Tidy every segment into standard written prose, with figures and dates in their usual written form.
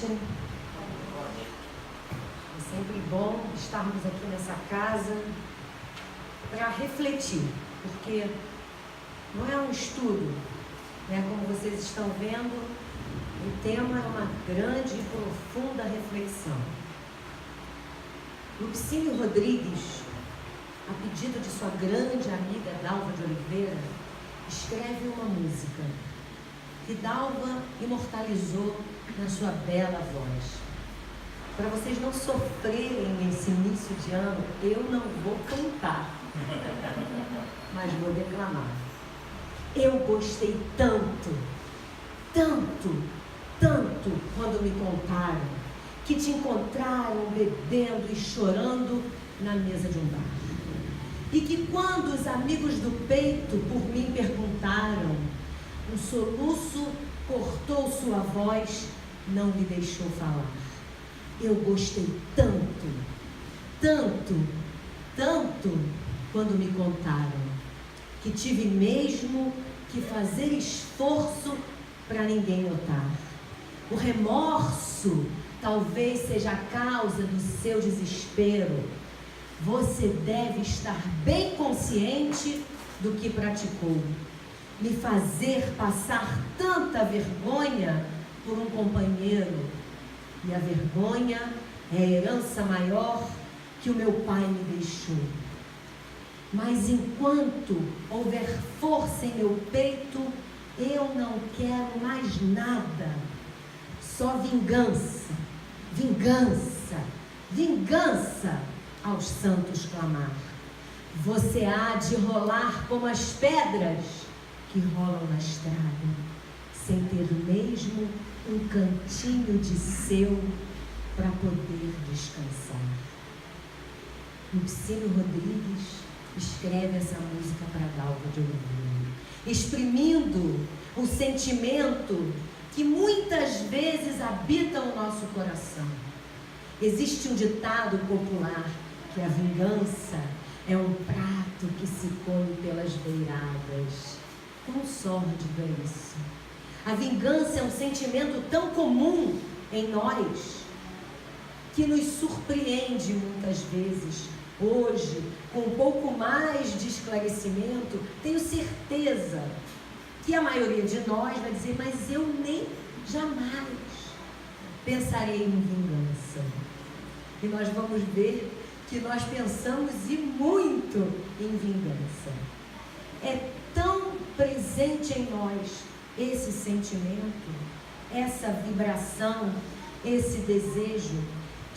noite. É sempre bom estarmos aqui nessa casa para refletir, porque não é um estudo, né? Como vocês estão vendo, o tema é uma grande e profunda reflexão. Lupicínio Rodrigues, a pedido de sua grande amiga Dalva de Oliveira, escreve uma música que Dalva imortalizou na sua bela voz. Para vocês não sofrerem nesse início de ano, eu não vou cantar, mas vou declamar. Eu gostei tanto, quando me contaram que te encontraram bebendo e chorando na mesa de um bar. E que quando os amigos do peito por mim perguntaram, um soluço cortou sua voz, não me deixou falar. Eu gostei tanto, quando me contaram, que tive mesmo que fazer esforço para ninguém notar. O remorso talvez seja a causa do seu desespero. Você deve estar bem consciente do que praticou. Me fazer passar tanta vergonha por um companheiro. E a vergonha é a herança maior que o meu pai me deixou. Mas enquanto houver força em meu peito, eu não quero mais nada. Só vingança, aos santos clamar. Você há de rolar como as pedras que rolam na estrada, sem ter mesmo um cantinho de seu para poder descansar. Lupicínio Rodrigues escreve essa música para Dalva de Oliveira, exprimindo o sentimento que muitas vezes habita o nosso coração. Existe um ditado popular que a vingança é um prato que se come pelas beiradas. Quão sórdido é isso? A vingança é um sentimento tão comum em nós, que nos surpreende muitas vezes. Hoje, com um pouco mais de esclarecimento, tenho certeza que a maioria de nós vai dizer, mas eu nem jamais pensarei em vingança. E nós vamos ver que nós pensamos e muito em vingança. É tão presente em nós esse sentimento, essa vibração, esse desejo,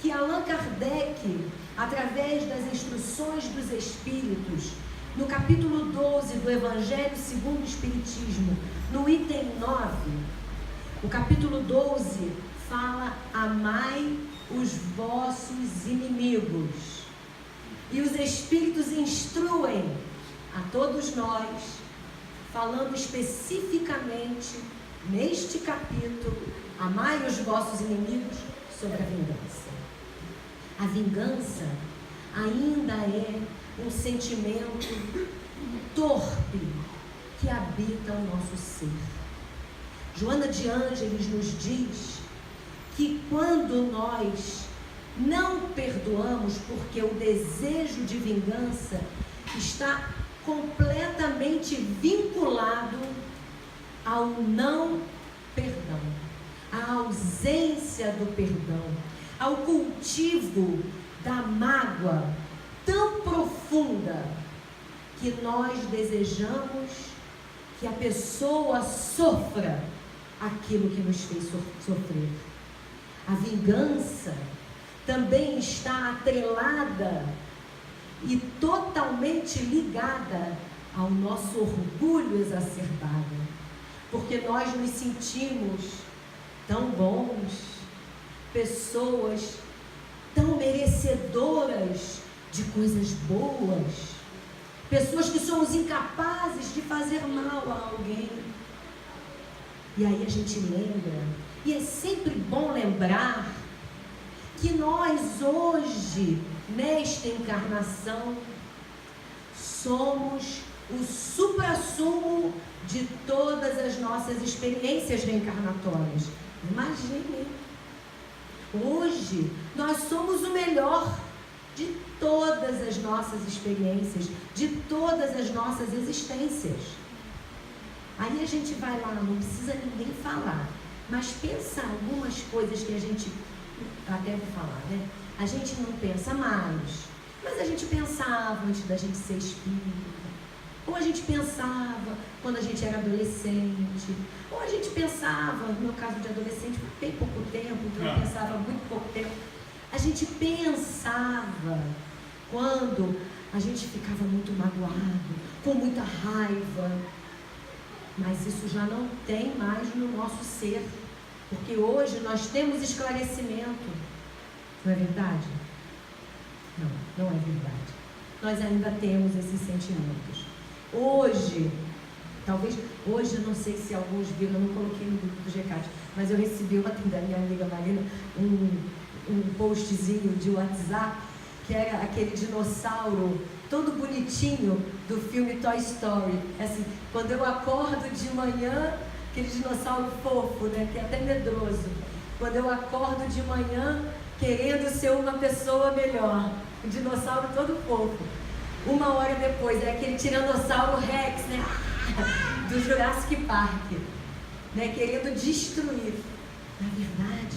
que Allan Kardec, através das instruções dos Espíritos, no capítulo 12 do Evangelho segundo o Espiritismo, no item 9, o capítulo 12 fala: amai os vossos inimigos. E os Espíritos instruem a todos nós, falando especificamente neste capítulo, amai os vossos inimigos, sobre a vingança. A vingança ainda é um sentimento torpe que habita o nosso ser. Joana de Ângeles nos diz que quando nós não perdoamos, porque o desejo de vingança está completamente vinculado ao não perdão, à ausência do perdão, ao cultivo da mágoa tão profunda que nós desejamos que a pessoa sofra aquilo que nos fez sofrer. A vingança também está atrelada e totalmente ligada ao nosso orgulho exacerbado, porque nós nos sentimos tão bons, pessoas tão merecedoras de coisas boas, pessoas que somos incapazes de fazer mal a alguém. E aí a gente lembra, e é sempre bom lembrar, que nós hoje, nesta encarnação, somos o suprassumo de todas as nossas experiências reencarnatórias. Imagine, hoje nós somos o melhor de todas as nossas experiências, de todas as nossas existências. Aí a gente vai lá, não precisa ninguém falar, mas pensa algumas coisas que a gente, até vou falar, né? A gente não pensa mais, mas a gente pensava antes da gente ser espírita, ou a gente pensava quando a gente era adolescente, ou a gente pensava, no meu caso de adolescente, por bem pouco tempo, então eu pensava há muito pouco tempo. A gente pensava quando a gente ficava muito magoado, com muita raiva, mas isso já não tem mais no nosso ser, porque hoje nós temos esclarecimento, não é verdade? Não, não é verdade. Nós ainda temos esses sentimentos. Hoje, talvez, hoje eu não sei se alguns viram, eu não coloquei no grupo do GCAT, mas eu recebi ontem da minha amiga Marina um postzinho de WhatsApp, que era aquele dinossauro todo bonitinho do filme Toy Story. Assim, quando eu acordo de manhã, aquele dinossauro fofo, né, que é até medroso. Quando eu acordo de manhã querendo ser uma pessoa melhor, o dinossauro todo fofo. Uma hora depois, é aquele Tiranossauro Rex, né, do Jurassic Park, né, querendo destruir. Na verdade,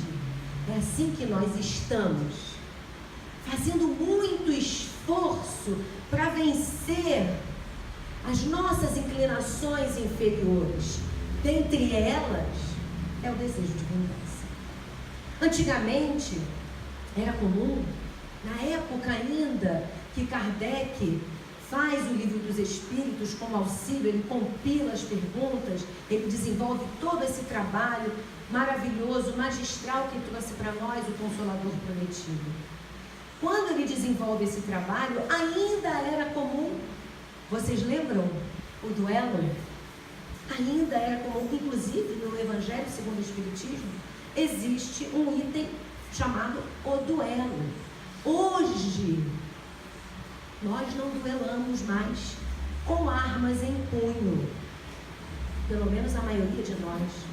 é assim que nós estamos, fazendo muito esforço para vencer as nossas inclinações inferiores. Dentre elas, é o desejo de vingança. Antigamente, era comum, na época ainda que Kardec faz o Livro dos Espíritos como auxílio, ele compila as perguntas, ele desenvolve todo esse trabalho maravilhoso, magistral que trouxe para nós o Consolador Prometido. Quando ele desenvolve esse trabalho, ainda era comum, vocês lembram o duelo? Ainda era comum, inclusive no Evangelho segundo o Espiritismo, existe um item chamado o duelo. Hoje, nós não duelamos mais com armas em punho, pelo menos a maioria de nós.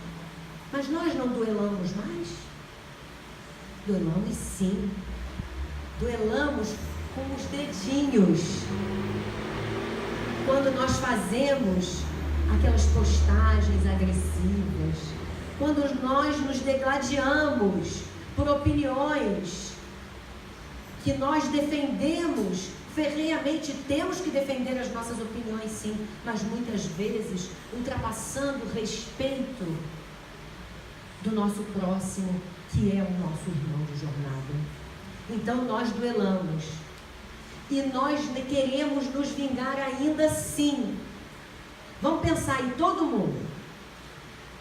Mas nós não duelamos mais? Duelamos sim. Duelamos com os dedinhos. Quando nós fazemos aquelas postagens agressivas, quando nós nos degladiamos por opiniões que nós defendemos ferrenhamente, temos que defender as nossas opiniões sim, mas muitas vezes ultrapassando o respeito do nosso próximo, que é o nosso irmão de jornada. Então nós duelamos e nós queremos nos vingar ainda sim. Vamos pensar em todo mundo.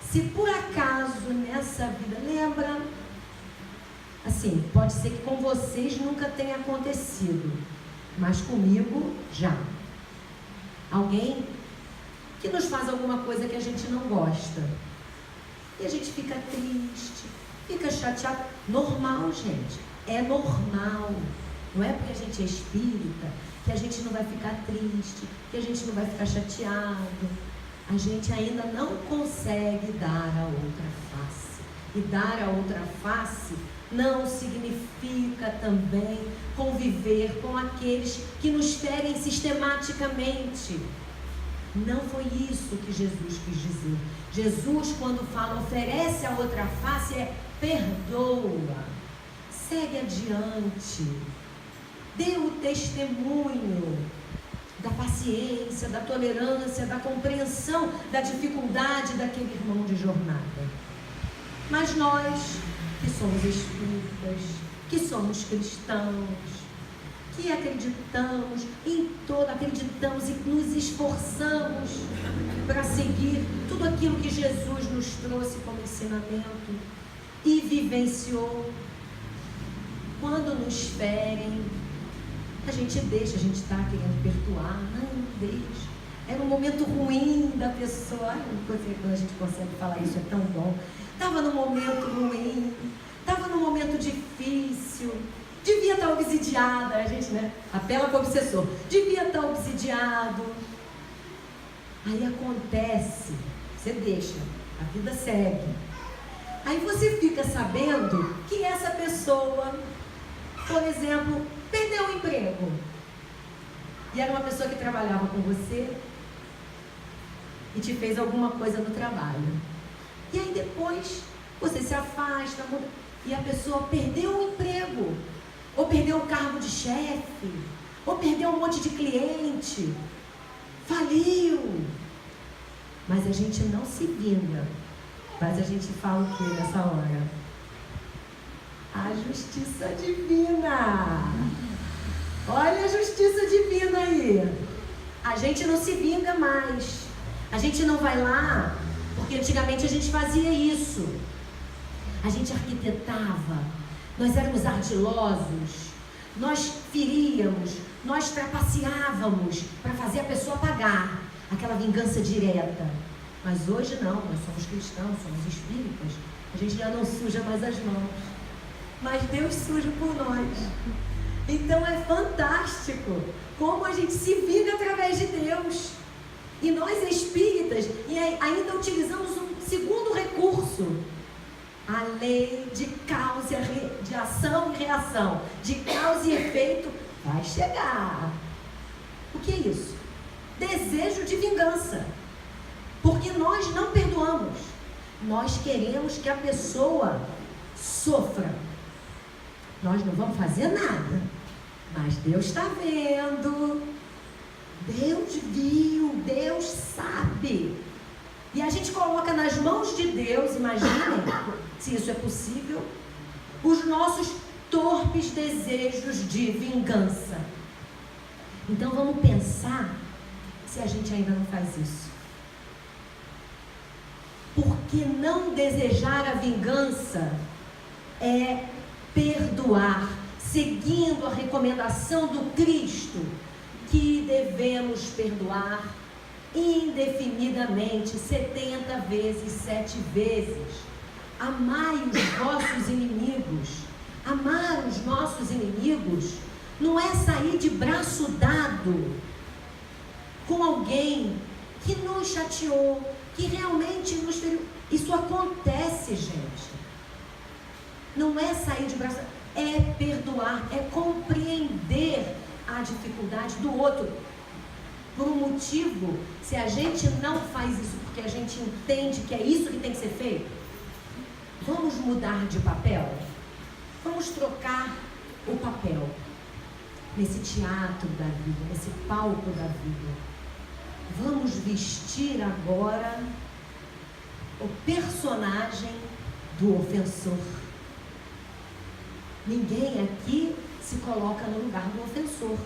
Se por acaso nessa vida, lembra, assim, pode ser que com vocês nunca tenha acontecido, mas comigo já. Alguém que nos faz alguma coisa que a gente não gosta e a gente fica triste, fica chateado. Normal, gente, é normal. Não é porque a gente é espírita que a gente não vai ficar triste, que a gente não vai ficar chateado. A gente ainda não consegue dar a outra face. E dar a outra face não significa também conviver com aqueles que nos ferem sistematicamente. Não foi isso que Jesus quis dizer. Jesus, quando fala oferece a outra face, é perdoa, segue adiante, dê o testemunho da paciência, da tolerância, da compreensão da dificuldade daquele irmão de jornada. Mas nós, que somos espíritas, que somos cristãos, que acreditamos em acreditamos e nos esforçamos para seguir tudo aquilo que Jesus nos trouxe como ensinamento e vivenciou. Quando nos ferem, a gente deixa, a gente está querendo perdoar, não deixa. Era um momento ruim da pessoa. Ai, quando a gente consegue falar isso, é tão bom. Estava num momento ruim, estava num momento difícil, devia estar obsidiada, a gente, né, apela para o obsessor, devia estar obsidiado. Aí acontece, você deixa, a vida segue. Aí você fica sabendo que essa pessoa pessoa, por exemplo, perdeu o emprego. E era uma pessoa que trabalhava com você e te fez alguma coisa no trabalho. E aí depois você se afasta, muda, e a pessoa perdeu o emprego, ou perdeu o cargo de chefe, ou perdeu um monte de cliente, faliu. Mas a gente não se vinga. Mas a gente fala o que nessa hora? A justiça divina. Olha a justiça divina aí. A gente não se vinga mais. A gente não vai lá, porque antigamente a gente fazia isso. A gente arquitetava, nós éramos ardilosos, nós feríamos, nós trapaceávamos para fazer a pessoa pagar aquela vingança direta. Mas hoje não, nós somos cristãos, somos espíritas, a gente já não suja mais as mãos, mas Deus suja por nós. Então é fantástico como a gente se vinga através de Deus. E nós espíritas ainda utilizamos um segundo recurso, a lei de causa, de ação e reação, de causa e efeito, vai chegar. O que é isso? Desejo de vingança. Porque nós não perdoamos. Nós queremos que a pessoa sofra. Nós não vamos fazer nada. Mas Deus está vendo. Deus viu. Deus sabe. E a gente coloca nas mãos de Deus, imaginem, se isso é possível, os nossos torpes desejos de vingança. Então vamos pensar se a gente ainda não faz isso. Porque não desejar a vingança é perdoar, seguindo a recomendação do Cristo, que devemos perdoar indefinidamente, 70 vezes, 7 vezes. Amai os vossos inimigos. Amar os nossos inimigos não é sair de braço dado com alguém que nos chateou, que realmente nos feriu. Isso acontece, gente. Não é sair de braço dado, é perdoar, é compreender a dificuldade do outro. Por um motivo, se a gente não faz isso porque a gente entende que é isso que tem que ser feito, vamos mudar de papel? Vamos trocar o papel nesse teatro da vida, nesse palco da vida. Vamos vestir agora o personagem do ofensor. Ninguém aqui se coloca no lugar do ofensor.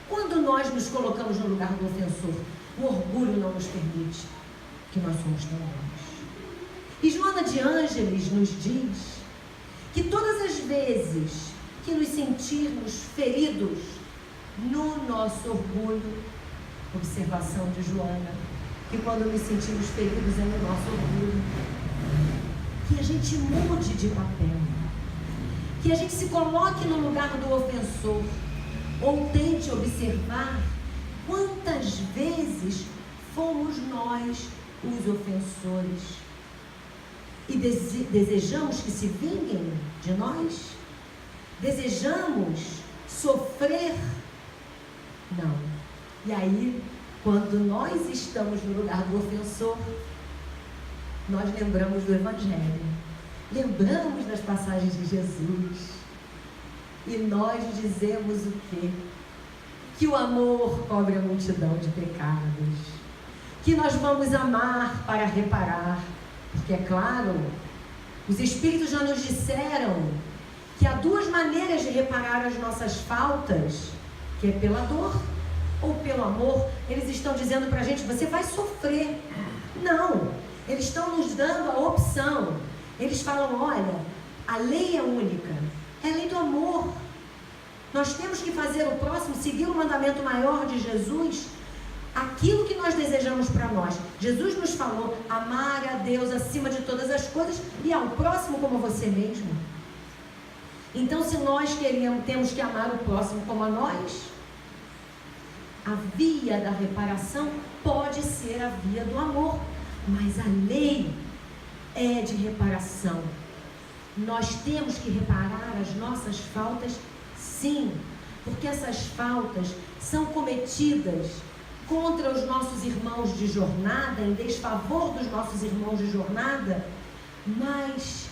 Quando nós nos colocamos no lugar do ofensor, o orgulho não nos permite, que nós somos tão bons. E Joana de Ângeles nos diz que todas as vezes que nos sentirmos feridos no nosso orgulho, observação de Joana, que quando nos sentimos feridos é no nosso orgulho, que a gente mude de papel, que a gente se coloque no lugar do ofensor, ou tente observar quantas vezes fomos nós os ofensores e desejamos que se vinguem de nós? Desejamos sofrer? Não. E aí, quando nós estamos no lugar do ofensor, nós lembramos do Evangelho, lembramos das passagens de Jesus. E nós dizemos o quê? Que o amor cobre a multidão de pecados. Que nós vamos amar para reparar. Porque, é claro, os Espíritos já nos disseram que há duas maneiras de reparar as nossas faltas, que é pela dor ou pelo amor. Eles estão dizendo para a gente, você vai sofrer. Não, eles estão nos dando a opção. Eles falam, olha, a lei é única. É a lei do amor. Nós temos que fazer o próximo, seguir o mandamento maior de Jesus, aquilo que nós desejamos para nós. Jesus nos falou, amar a Deus acima de todas as coisas e ao próximo como você mesmo. Então, se nós temos que amar o próximo como a nós, a via da reparação pode ser a via do amor, mas a lei é de reparação. Nós temos que reparar as nossas faltas, sim, porque essas faltas são cometidas contra os nossos irmãos de jornada, em desfavor dos nossos irmãos de jornada, mas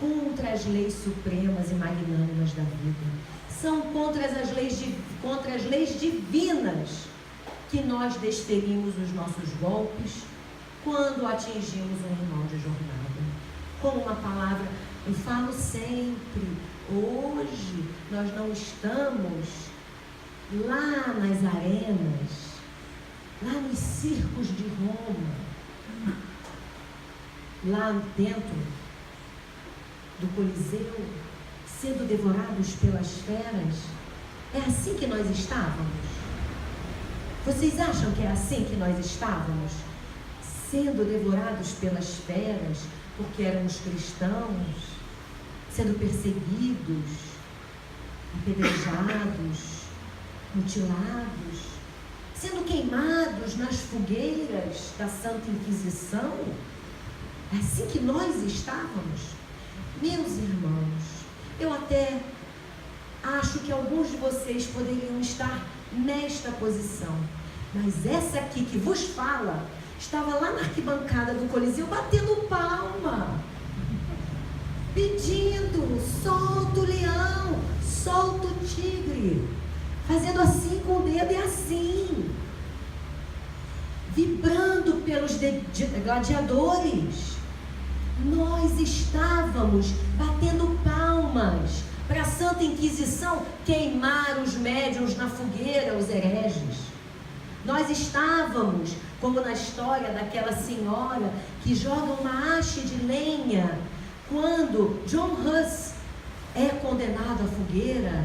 contra as leis supremas e magnânimas da vida. São contra as leis divinas que nós desferimos os nossos golpes quando atingimos um irmão de jornada. Com uma palavra, eu falo sempre, hoje nós não estamos lá nas arenas, lá nos circos de Roma, lá dentro do Coliseu, sendo devorados pelas feras. É assim que nós estávamos? Vocês acham que é assim que nós estávamos? Sendo devorados pelas feras, porque éramos cristãos, sendo perseguidos, apedrejados, mutilados, sendo queimados nas fogueiras da Santa Inquisição? É assim que nós estávamos? Meus irmãos, eu até acho que alguns de vocês poderiam estar nesta posição, mas essa aqui que vos fala estava lá na arquibancada do Coliseu batendo palma, pedindo: solta o leão, solta o tigre, fazendo assim com o dedo e assim, vibrando pelos gladiadores. Nós estávamos batendo palmas para a Santa Inquisição queimar os médiuns na fogueira, os hereges. Nós estávamos, como na história daquela senhora que joga uma haste de lenha, quando John Hus é condenado à fogueira,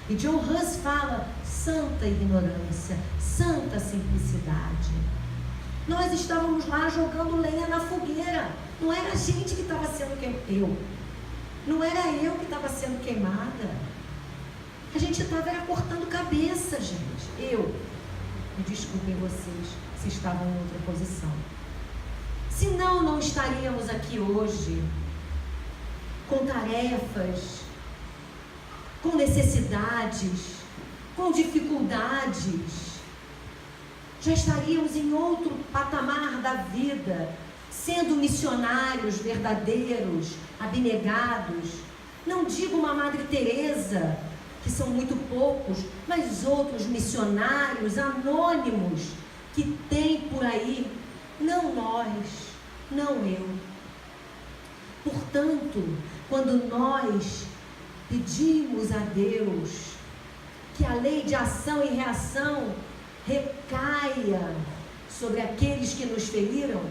e John Hus fala: santa ignorância, santa simplicidade. Nós estávamos lá jogando lenha na fogueira. Não era a gente que estava sendo queimada. Não era eu que estava sendo queimada. A gente estava cortando cabeça, gente. Me desculpem vocês se estavam em outra posição. Senão não estaríamos aqui hoje com tarefas, com necessidades, com dificuldades. Já estaríamos em outro patamar da vida, sendo missionários verdadeiros, abnegados. Não digo uma Madre Teresa, que são muito poucos, mas outros missionários anônimos que tem por aí. Não nós, não eu. Portanto, quando nós pedimos a Deus que a lei de ação e reação recaia sobre aqueles que nos feriram,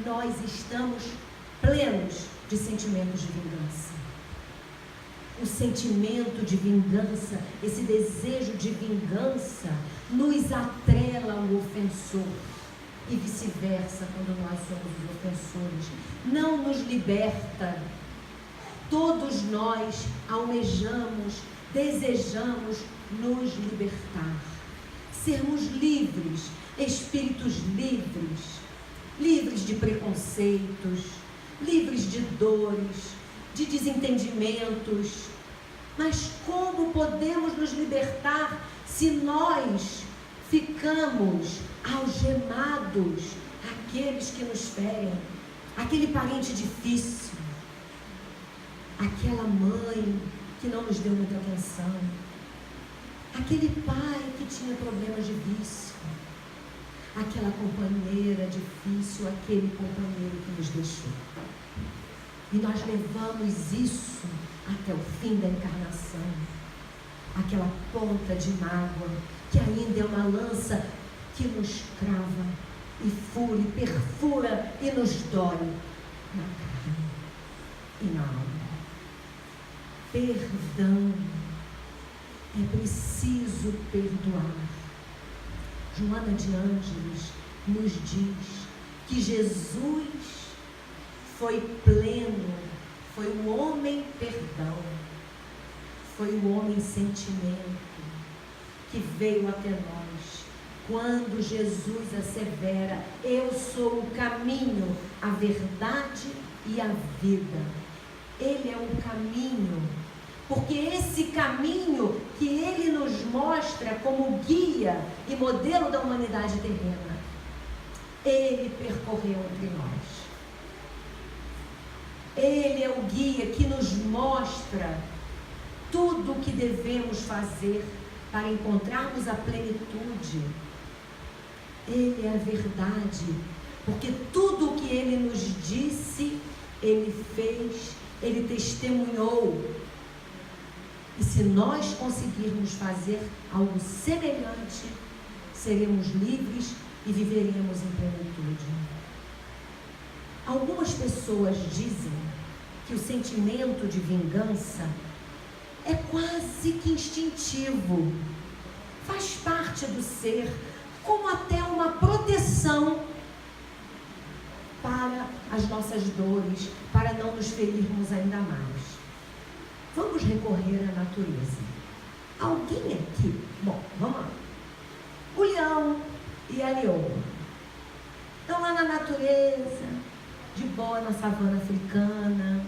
nós estamos plenos de sentimentos de vingança. O sentimento de vingança, esse desejo de vingança, nos atrela ao ofensor e vice-versa quando nós somos os ofensores. Não nos liberta. Todos nós almejamos, desejamos nos libertar. Sermos livres, espíritos livres, livres de preconceitos, livres de dores, de desentendimentos. Mas como podemos nos libertar se nós ficamos algemados àqueles que nos ferem? Aquele parente difícil, aquela mãe que não nos deu muita atenção, aquele pai que tinha problemas de vício, aquela companheira difícil, aquele companheiro que nos deixou. E nós levamos isso até o fim da encarnação. Aquela ponta de mágoa, que ainda é uma lança que nos crava e fura, e perfura e nos dói na carne e na alma. Perdão. É preciso perdoar. Joana de Ângeles nos diz que Jesus foi pleno, foi o homem perdão, foi o homem sentimento que veio até nós. Quando Jesus assevera: eu sou o caminho, a verdade e a vida. Ele é um caminho, porque esse caminho que Ele nos mostra como guia e modelo da humanidade terrena, Ele percorreu entre nós. Ele é o guia que nos mostra tudo o que devemos fazer para encontrarmos a plenitude. Ele é a verdade, porque tudo o que Ele nos disse, Ele fez, Ele testemunhou. E se nós conseguirmos fazer algo semelhante, seremos livres e viveremos em plenitude. Algumas pessoas dizem que o sentimento de vingança é quase que instintivo, faz parte do ser, como até uma proteção para as nossas dores, para não nos ferirmos ainda mais. Vamos recorrer à natureza. Alguém aqui, bom, vamos lá. O leão e a leoa estão lá na natureza, de boa na savana africana.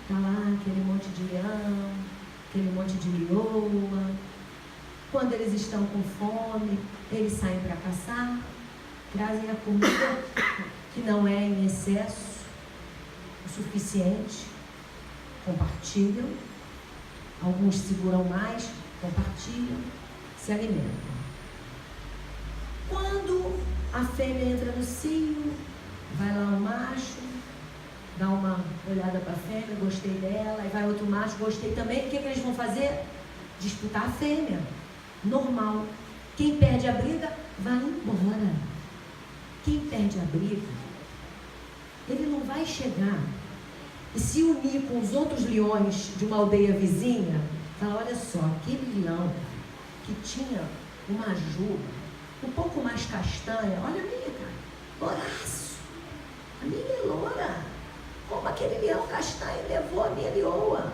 Está lá aquele monte de leão, aquele monte de leoa. Quando eles estão com fome, eles saem para caçar, trazem a comida que não é em excesso, o suficiente, compartilham. Alguns seguram mais, compartilham, se alimentam. Quando a fêmea entra no cio, vai lá o macho, dá uma olhada para a fêmea, gostei dela, aí vai outro macho, gostei também. O que eles vão fazer? Disputar a fêmea. Normal. Quem perde a briga, vai embora. Quem perde a briga, ele não vai chegar e se unir com os outros leões de uma aldeia vizinha. Fala, olha só, aquele leão que tinha uma juba um pouco mais castanha, olha a minha, cara, louraço, a minha é loura, como aquele leão castanho levou a minha leoa.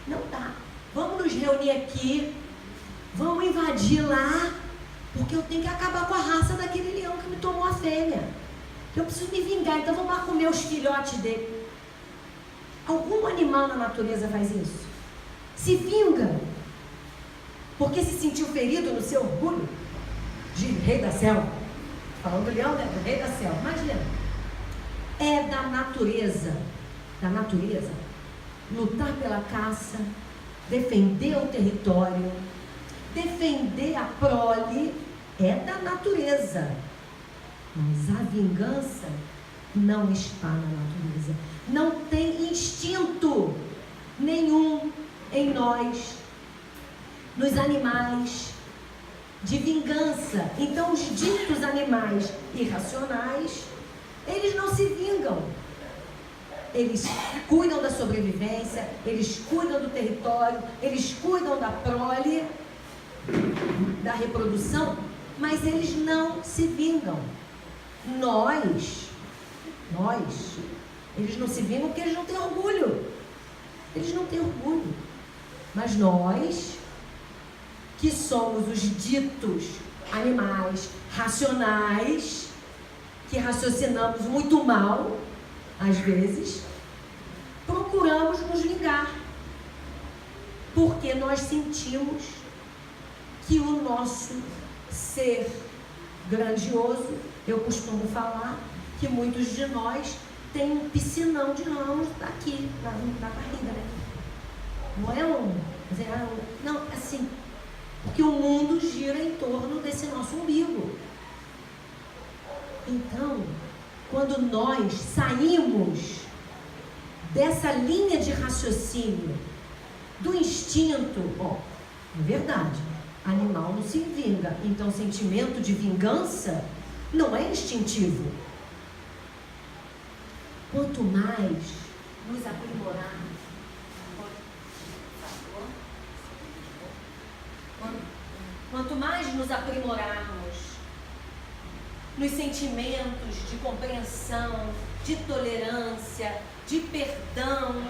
Não dá. Vamos nos reunir aqui, vamos invadir lá, porque eu tenho que acabar com a raça daquele leão que me tomou a fêmea. Eu preciso me vingar, então vamos lá comer os filhotes dele. Algum animal na natureza faz isso? Se vinga, porque se sentiu ferido no seu orgulho de rei da selva. Falando do leão, né? Do rei da selva. Imagina. É da natureza, lutar pela caça, defender o território, defender a prole, é da natureza. Mas a vingança não está na natureza. Não tem instinto nenhum em nós, nos animais, de vingança. Então os ditos animais irracionais, eles não se vingam. Eles cuidam da sobrevivência, eles cuidam do território, eles cuidam da prole, da reprodução, mas eles não se vingam. Nós, eles não se vingam porque eles não têm orgulho. Eles não têm orgulho. Mas nós, que somos os ditos animais racionais, que raciocinamos muito mal, às vezes, procuramos nos vingar. Porque nós sentimos que o nosso ser grandioso, eu costumo falar que muitos de nós têm um piscinão de ramos aqui, na barriga, né? Não é não, assim, porque o mundo gira em torno desse nosso umbigo. Então, quando nós saímos dessa linha de raciocínio, do instinto, é verdade, animal não se vinga, então sentimento de vingança não é instintivo. Quanto mais nos aprimorarmos, quanto mais nos aprimorarmos nos sentimentos de compreensão, de tolerância, de perdão,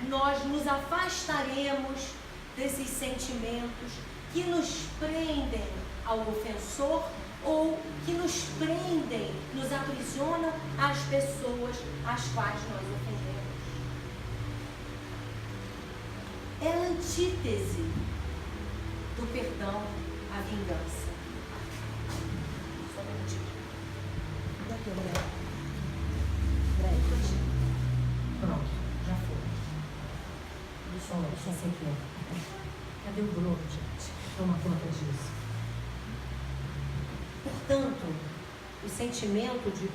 nós nos afastaremos desses sentimentos que nos prendem ao ofensor ou que nos prendem, nos aprisionam às pessoas às quais nós ofendemos. antítese do perdão à vingança. Só um minutinho. Pronto, já foi. Só sei que é. Cadê o Bruno, gente? Toma conta disso. Portanto, o sentimento de...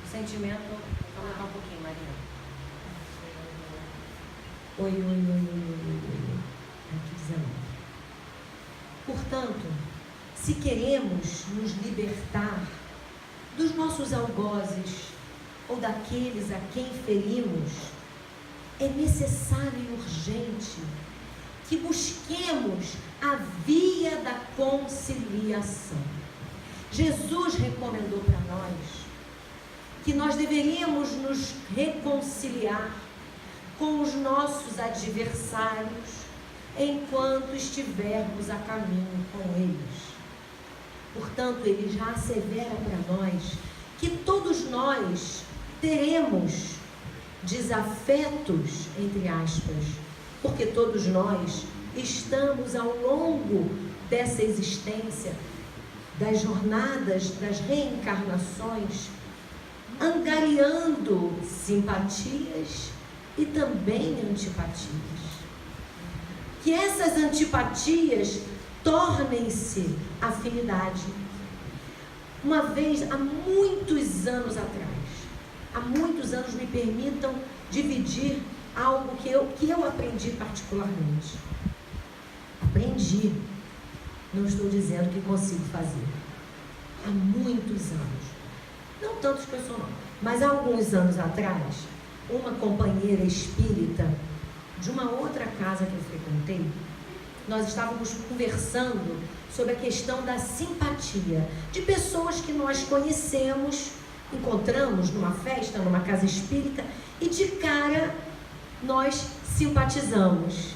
O sentimento... Vou colocar um pouquinho, Maria. Oi. Aqui 19. Portanto, se queremos nos libertar dos nossos algozes ou daqueles a quem ferimos, é necessário e urgente que busquemos a via da conciliação. Jesus recomendou para nós que nós deveríamos nos reconciliar com os nossos adversários enquanto estivermos a caminho com eles. Portanto, ele já assevera para nós que todos nós teremos desafetos, entre aspas, porque todos nós estamos ao longo dessa existência, das jornadas, das reencarnações, angariando simpatias e também antipatias. Que essas antipatias tornem-se afinidade. Uma vez, há muitos anos me permitam dividir algo que eu aprendi particularmente. Aprendi, não estou dizendo que consigo fazer. Há muitos anos, não tantos que eu sou não, mas há alguns anos atrás, uma companheira espírita de uma outra casa que eu frequentei, nós estávamos conversando sobre a questão da simpatia de pessoas que nós conhecemos, encontramos numa festa, numa casa espírita, e de cara nós simpatizamos.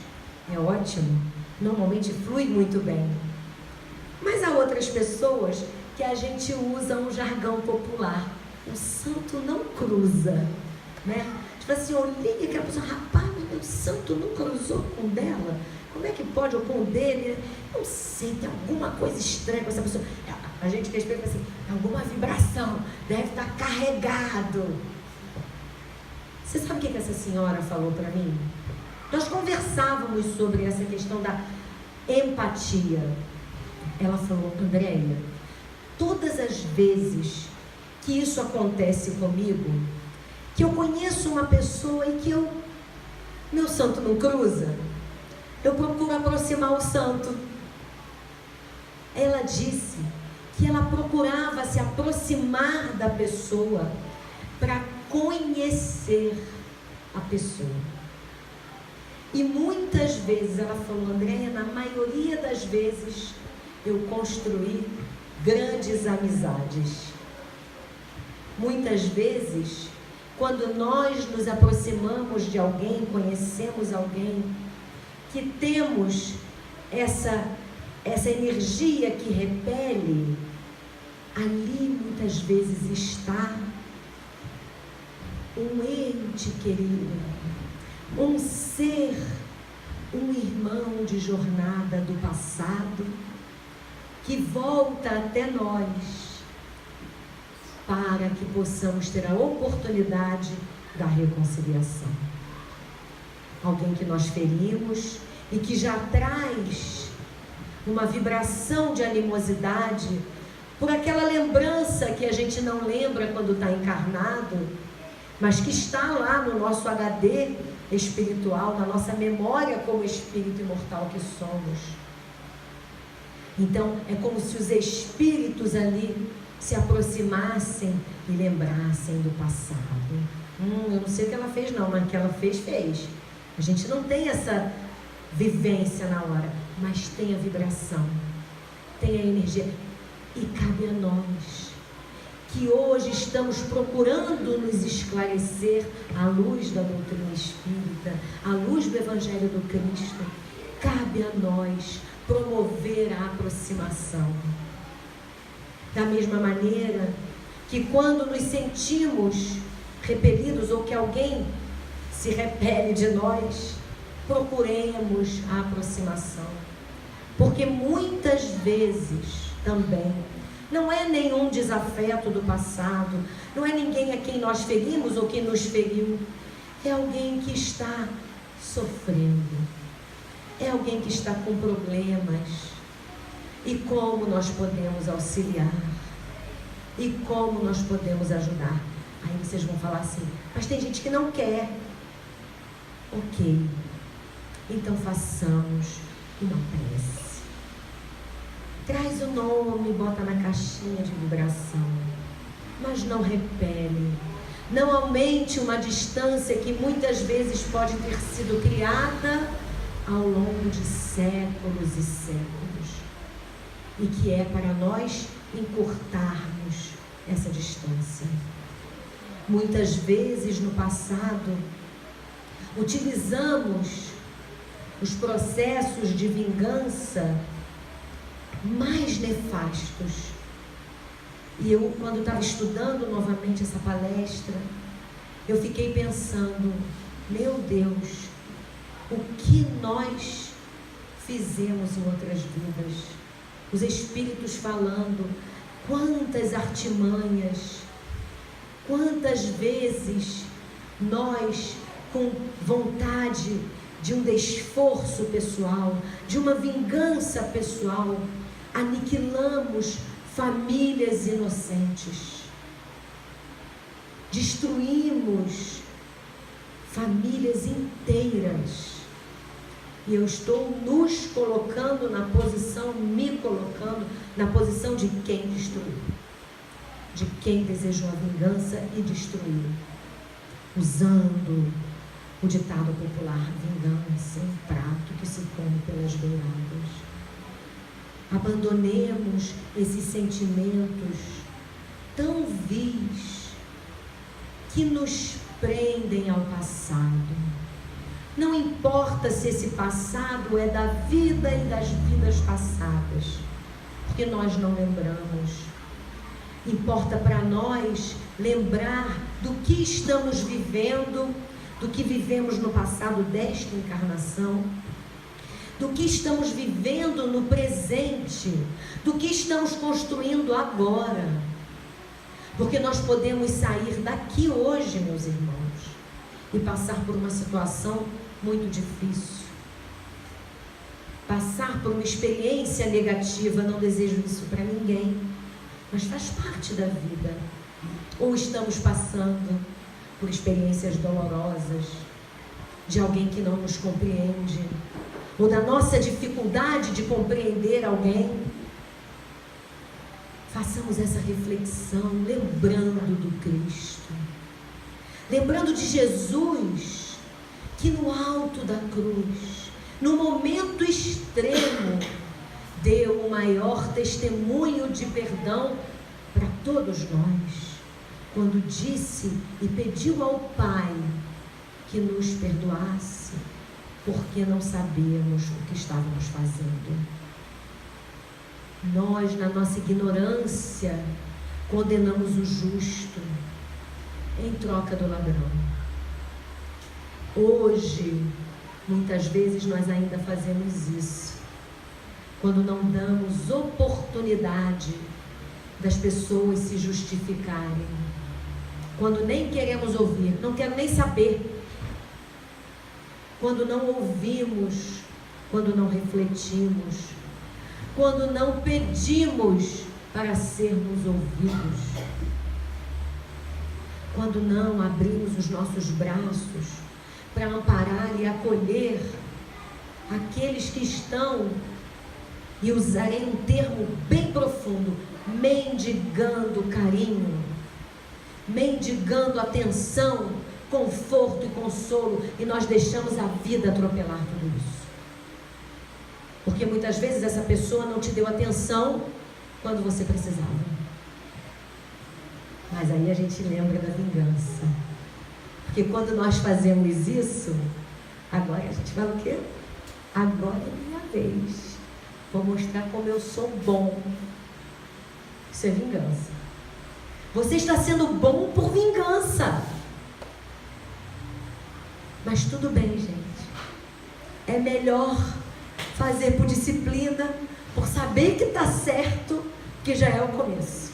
É ótimo, normalmente flui muito bem. Mas há outras pessoas que a gente usa um jargão popular. O santo não cruza, né? Tipo assim, eu olhei aquela pessoa, rapaz, mas o santo não cruzou com o dela? Como é que pode, ou com o dele? Não sei, tem alguma coisa estranha com essa pessoa. A gente que respeita assim, alguma vibração, deve estar carregado. Você sabe o que essa senhora falou para mim? Nós conversávamos sobre essa questão da empatia. Ela falou, Andréia, todas as vezes que isso acontece comigo, que eu conheço uma pessoa e que meu santo não cruza, eu procuro aproximar o santo. Ela disse que ela procurava se aproximar da pessoa para conhecer a pessoa. E muitas vezes, ela falou, Andréia, na maioria das vezes, eu construí grandes amizades. Muitas vezes, quando nós nos aproximamos de alguém, conhecemos alguém, que temos essa energia que repele, ali muitas vezes está um ente querido, um ser, um irmão de jornada do passado, que volta até nós para que possamos ter a oportunidade da reconciliação. Alguém que nós ferimos e que já traz uma vibração de animosidade por aquela lembrança que a gente não lembra quando está encarnado, mas que está lá no nosso HD espiritual, na nossa memória como espírito imortal que somos. Então, é como se os espíritos ali se aproximassem e lembrassem do passado. Eu não sei o que ela fez não, mas o que ela fez. A gente não tem essa vivência na hora, mas tem a vibração, tem a energia. E cabe a nós, que hoje estamos procurando nos esclarecer à luz da doutrina espírita, à luz do Evangelho do Cristo, cabe a nós promover a aproximação. Da mesma maneira que quando nos sentimos repelidos ou que alguém se repele de nós, procuremos a aproximação. Porque muitas vezes também não é nenhum desafeto do passado, não é ninguém a quem nós ferimos ou quem nos feriu, é alguém que está sofrendo, é alguém que está com problemas. E como nós podemos auxiliar? E como nós podemos ajudar? Aí vocês vão falar assim, mas tem gente que não quer. Ok, então façamos uma prece. Traz o nome, bota na caixinha de vibração, mas não repele. Não aumente uma distância que muitas vezes pode ter sido criada ao longo de séculos e séculos, e que é para nós encurtarmos essa distância. Muitas vezes no passado utilizamos os processos de vingança mais nefastos. E eu, quando estava estudando novamente essa palestra, eu fiquei pensando, meu Deus, o que nós fizemos em outras vidas? Os espíritos falando, quantas artimanhas, quantas vezes nós, com vontade de um desforço pessoal, de uma vingança pessoal, aniquilamos famílias inocentes, destruímos famílias inteiras. E eu estou nos colocando na posição, me colocando na posição de quem destruiu, de quem desejou a vingança e destruiu, usando o ditado popular, vingança, um prato que se come pelas beiradas. Abandonemos esses sentimentos tão vis que nos prendem ao passado. Não importa se esse passado é da vida e das vidas passadas, porque nós não lembramos. Importa para nós lembrar do que estamos vivendo, do que vivemos no passado desta encarnação, do que estamos vivendo no presente, do que estamos construindo agora. Porque nós podemos sair daqui hoje, meus irmãos, e passar por uma situação muito difícil, passar por uma experiência negativa. Não desejo isso para ninguém, mas faz parte da vida. Ou estamos passando por experiências dolorosas, de alguém que não nos compreende, ou da nossa dificuldade de compreender alguém. Façamos essa reflexão, lembrando do Cristo, lembrando de Jesus, que no alto da cruz, no momento extremo, deu o maior testemunho de perdão para todos nós, quando disse e pediu ao Pai que nos perdoasse, porque não sabíamos o que estávamos fazendo. Nós, na nossa ignorância, condenamos o justo em troca do ladrão. Hoje, muitas vezes nós ainda fazemos isso, quando não damos oportunidade das pessoas se justificarem, quando nem queremos ouvir, não quero nem saber, quando não ouvimos, quando não refletimos, quando não pedimos para sermos ouvidos, quando não abrimos os nossos braços para amparar e acolher aqueles que estão, e usarei um termo bem profundo, mendigando carinho, mendigando atenção, conforto e consolo, e nós deixamos a vida atropelar tudo isso. Porque muitas vezes essa pessoa não te deu atenção quando você precisava. Mas aí a gente lembra da vingança. Porque quando nós fazemos isso, agora a gente fala o quê? Agora é minha vez. Vou mostrar como eu sou bom. Isso é vingança. Você está sendo bom por vingança. Mas tudo bem, gente. É melhor fazer por disciplina, por saber que está certo, que já é o começo.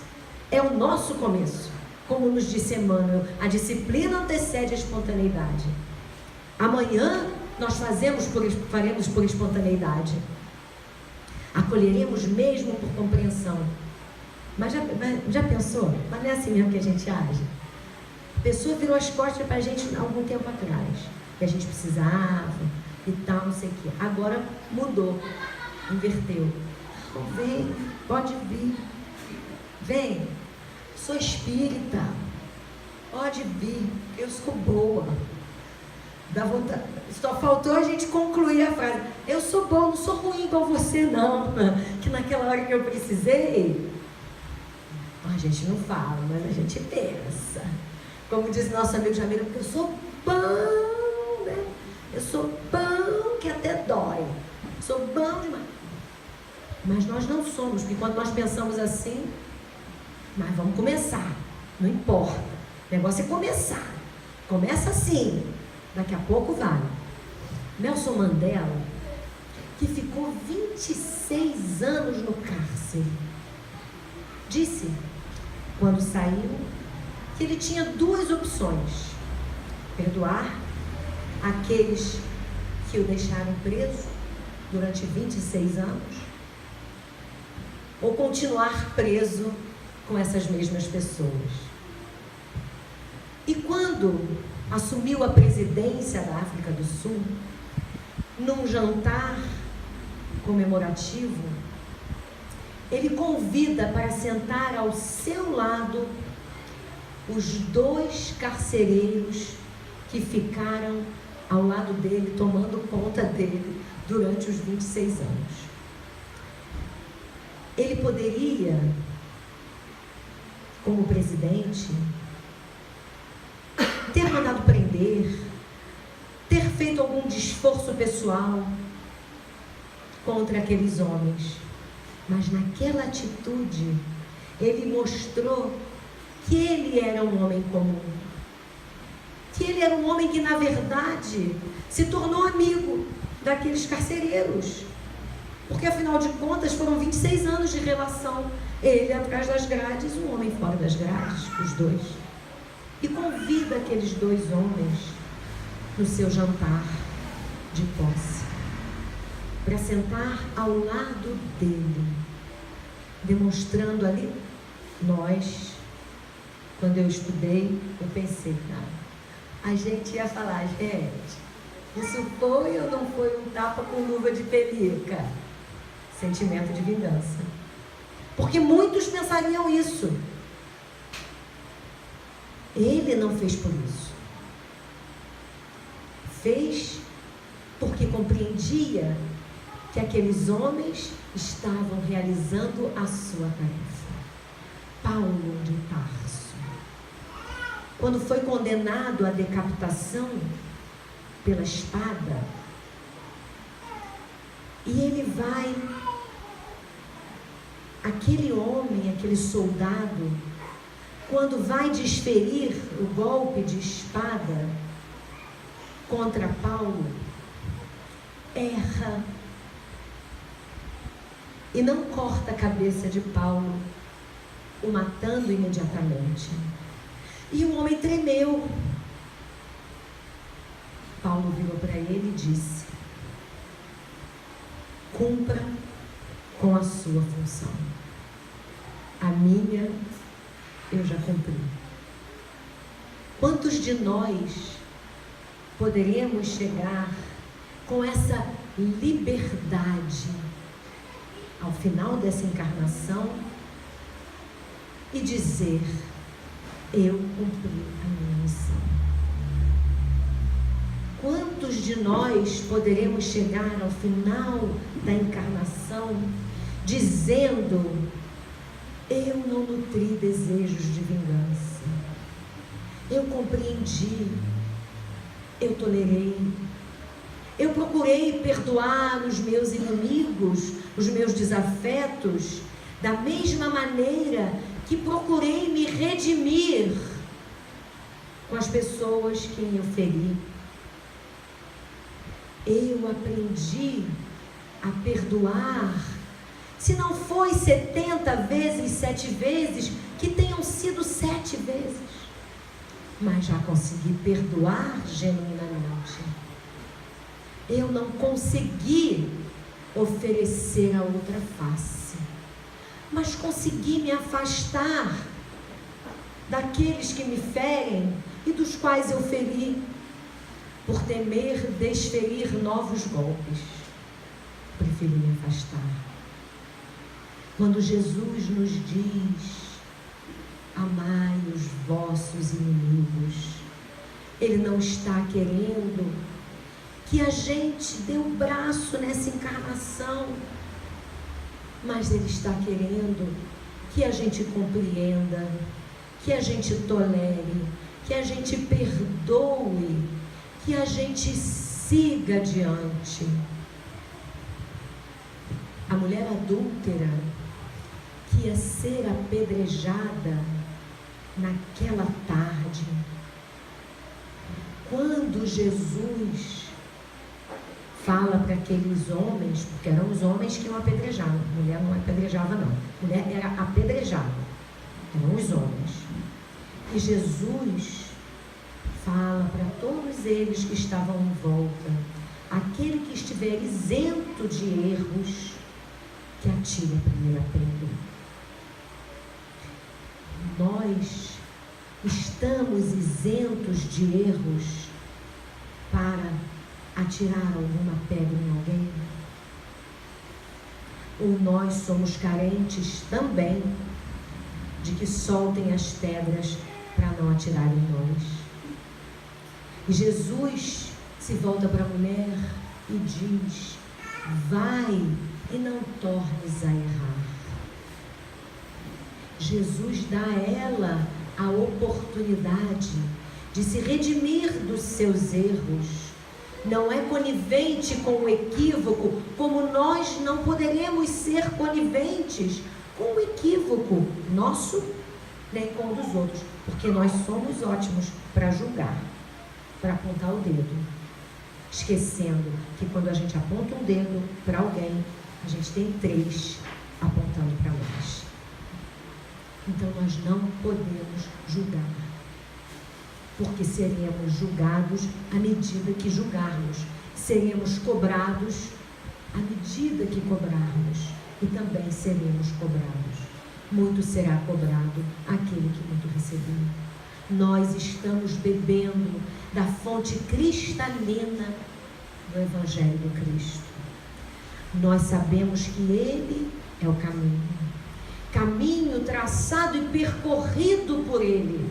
É o nosso começo. Como nos disse Emmanuel, a disciplina antecede a espontaneidade. Amanhã nós faremos por espontaneidade. Acolheremos mesmo por compreensão. Mas já pensou? Mas não é assim mesmo que a gente age? A pessoa virou as costas para a gente há algum tempo atrás, que a gente precisava e tal, não sei o quê. Agora mudou, inverteu. Então, vem, pode vir. Vem, sou espírita, pode vir, eu sou boa. Dá vontade. Só faltou a gente concluir a frase. Eu sou boa, não sou ruim igual você não. Que naquela hora que eu precisei, a gente não fala, mas a gente pensa. Como diz nosso amigo Jamiro, porque eu sou bom, né? Eu sou bom que até dói. Sou bom demais. Mas nós não somos, porque quando nós pensamos assim, mas vamos começar, não importa. O negócio é começar. Começa assim, daqui a pouco vai. Nelson Mandela, que ficou 26 anos no cárcere, disse, quando saiu, que ele tinha duas opções: perdoar aqueles que o deixaram preso durante 26 anos, ou continuar preso com essas mesmas pessoas. E quando assumiu a presidência da África do Sul, num jantar comemorativo, ele convida para sentar ao seu lado os dois carcereiros que ficaram ao lado dele, tomando conta dele durante os 26 anos. Ele poderia, como presidente, ter mandado prender, ter feito algum esforço pessoal contra aqueles homens. Mas naquela atitude, ele mostrou que ele era um homem comum. Que ele era um homem que, na verdade, se tornou amigo daqueles carcereiros. Porque, afinal de contas, foram 26 anos de relação. Ele atrás das grades, um homem fora das grades, os dois. E convida aqueles dois homens no seu jantar de posse, para sentar ao lado dele, demonstrando ali, nós, quando eu estudei, eu pensei, a gente ia falar, gente, isso foi ou não foi um tapa com luva de pelica? Sentimento de vingança. Porque muitos pensariam isso. Ele não fez por isso. Fez porque compreendia que aqueles homens estavam realizando a sua tarefa. Paulo de Tarso, quando foi condenado à decapitação pela espada, e ele vai, aquele homem, aquele soldado, quando vai desferir o golpe de espada contra Paulo, erra e não corta a cabeça de Paulo, o matando imediatamente. E o homem tremeu. Paulo virou para ele e disse: cumpra com a sua função. A minha eu já cumpri. Quantos de nós poderíamos chegar com essa liberdade ao final dessa encarnação e dizer: eu cumpri a minha missão? Quantos de nós poderemos chegar ao final da encarnação dizendo: eu não nutri desejos de vingança, eu compreendi, eu tolerei, eu procurei perdoar os meus inimigos, os meus desafetos, da mesma maneira que procurei me redimir com as pessoas que eu feri. eu aprendi a perdoar. Se não foi 70 vezes, 7 vezes, que tenham sido 7 vezes. Mas já consegui perdoar genuinamente. Eu não consegui oferecer a outra face, mas consegui me afastar daqueles que me ferem e dos quais eu feri, por temer desferir novos golpes. Preferi me afastar. Quando Jesus nos diz: amai os vossos inimigos, Ele não está querendo que a gente dê o braço nessa encarnação, mas Ele está querendo que a gente compreenda, que a gente tolere, que a gente perdoe, que a gente siga adiante. A mulher adúltera que ia ser apedrejada naquela tarde, quando Jesus fala para aqueles homens, porque eram os homens que iam apedrejar, a mulher não apedrejava não, a mulher era apedrejada, eram os homens, e Jesus fala para todos eles que estavam em volta: aquele que estiver isento de erros, que atire a primeira pedra. Nós estamos isentos de erros para atirar alguma pedra em alguém? Ou nós somos carentes também de que soltem as pedras para não atirar em nós? E Jesus se volta para a mulher e diz: vai e não tornes a errar. Jesus dá a ela a oportunidade de se redimir dos seus erros. Não é conivente com o equívoco, como nós não poderemos ser coniventes com o equívoco nosso, nem com o dos outros, porque nós somos ótimos para julgar, para apontar o dedo, esquecendo que quando a gente aponta um dedo para alguém, a gente tem 3 apontando para nós. Então nós não podemos julgar, porque seremos julgados à medida que julgarmos, seremos cobrados à medida que cobrarmos, e também seremos cobrados. Muito será cobrado aquele que muito recebeu. Nós estamos bebendo da fonte cristalina do Evangelho do Cristo. Nós sabemos que Ele é o caminho traçado e percorrido por Ele,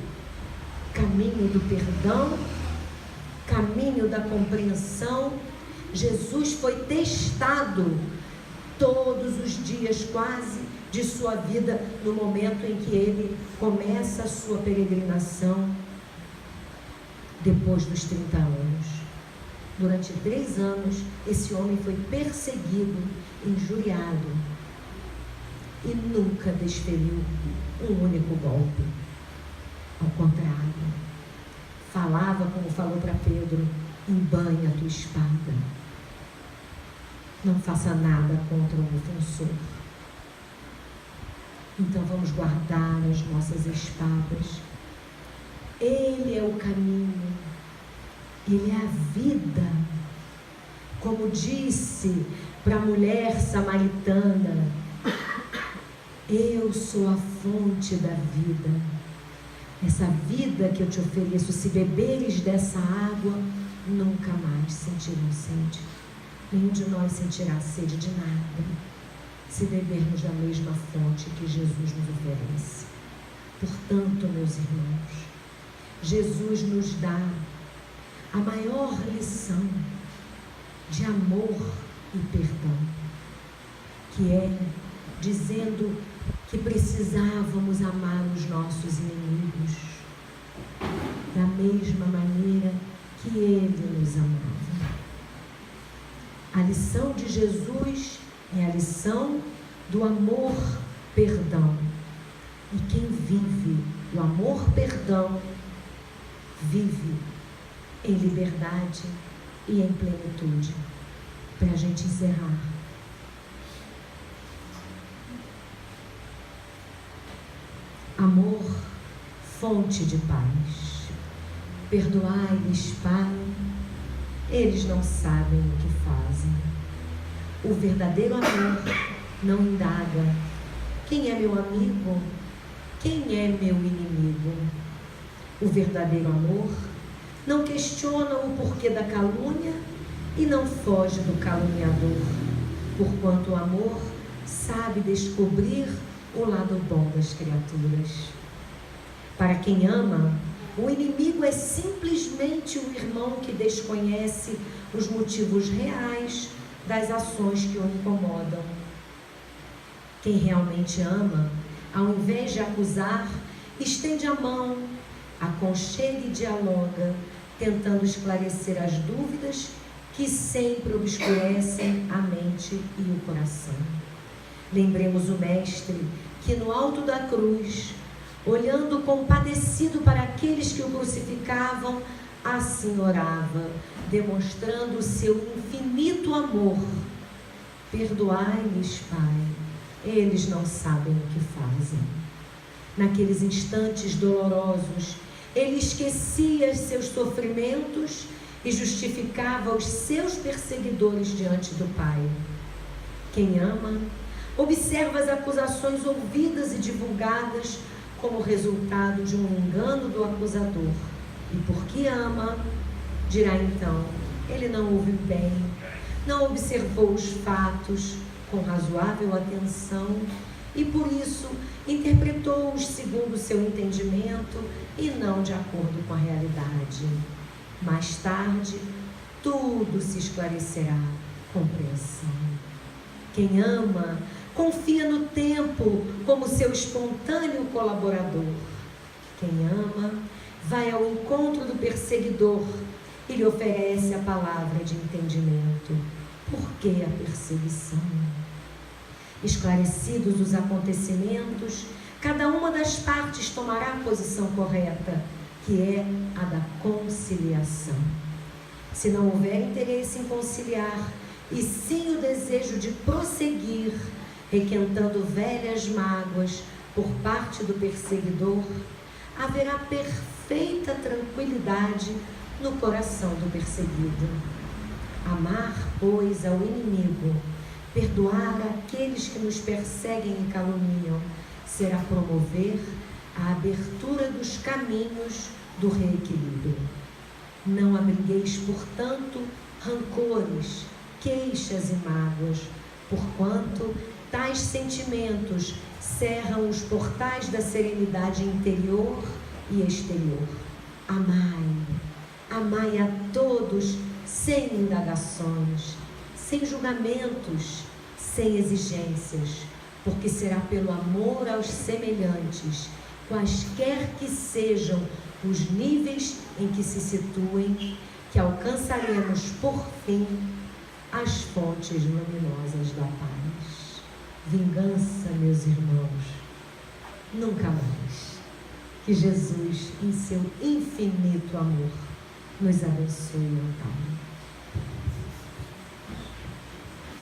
caminho do perdão, caminho da compreensão. Jesus foi testado todos os dias quase de sua vida, no momento em que ele começa a sua peregrinação depois dos 30 anos. Durante 3 anos, esse homem foi perseguido, injuriado, e nunca desferiu um único golpe. Ao contrário, falava, como falou para Pedro: embanha a tua espada, não faça nada contra o ofensor. Então vamos guardar as nossas espadas. Ele é o caminho, Ele é a vida. Como disse para a mulher samaritana: eu sou a fonte da vida. Essa vida que eu te ofereço, se beberes dessa água, nunca mais sentirão sede. Nenhum de nós sentirá sede de nada, se bebermos da mesma fonte que Jesus nos oferece. Portanto, meus irmãos, Jesus nos dá a maior lição de amor e perdão, que é dizendo que precisávamos amar os nossos inimigos da mesma maneira que Ele nos amava. A lição de Jesus é a lição do amor-perdão. E quem vive o amor-perdão vive em liberdade, e em plenitude. Para a gente encerrar. Amor, fonte de paz. Perdoai-lhes, Pai, eles não sabem o que fazem. O verdadeiro amor não indaga: quem é meu amigo? Quem é meu inimigo? O verdadeiro amor não questiona o porquê da calúnia e não foge do caluniador, porquanto o amor sabe descobrir o lado bom das criaturas. Para quem ama, o inimigo é simplesmente o irmão que desconhece os motivos reais das ações que o incomodam. Quem realmente ama, ao invés de acusar, estende a mão, aconchega e dialoga, tentando esclarecer as dúvidas que sempre obscurecem a mente e o coração. Lembremos o Mestre que no alto da cruz, olhando compadecido para aqueles que o crucificavam, assim orava, demonstrando o seu infinito amor. Perdoai-lhes, Pai, eles não sabem o que fazem. Naqueles instantes dolorosos, ele esquecia seus sofrimentos e justificava os seus perseguidores diante do Pai. Quem ama, observa as acusações ouvidas e divulgadas como resultado de um engano do acusador. E porque ama, dirá então: ele não ouviu bem, não observou os fatos com razoável atenção e por isso interpretou-os segundo seu entendimento e não de acordo com a realidade. Mais tarde, tudo se esclarecerá. Compreensão. Quem ama, confia no tempo como seu espontâneo colaborador. Quem ama, vai ao encontro do perseguidor e lhe oferece a palavra de entendimento. Por que a perseguição? Esclarecidos os acontecimentos, cada uma das partes tomará a posição correta, que é a da conciliação. Se não houver interesse em conciliar, e sim o desejo de prosseguir, requentando velhas mágoas por parte do perseguidor, haverá perfeita tranquilidade no coração do perseguido. Amar, pois, ao inimigo, perdoar aqueles que nos perseguem e caluniam, será promover a abertura dos caminhos do reequilíbrio. Não abrigueis, portanto, rancores, queixas e mágoas, porquanto tais sentimentos cerram os portais da serenidade interior e exterior. Amai a todos sem indagações, sem julgamentos, sem exigências, porque será pelo amor aos semelhantes, quaisquer que sejam os níveis em que se situem, que alcançaremos por fim as fontes luminosas da paz. Vingança, meus irmãos, nunca mais. Que Jesus, em seu infinito amor, nos abençoe, ó Pai.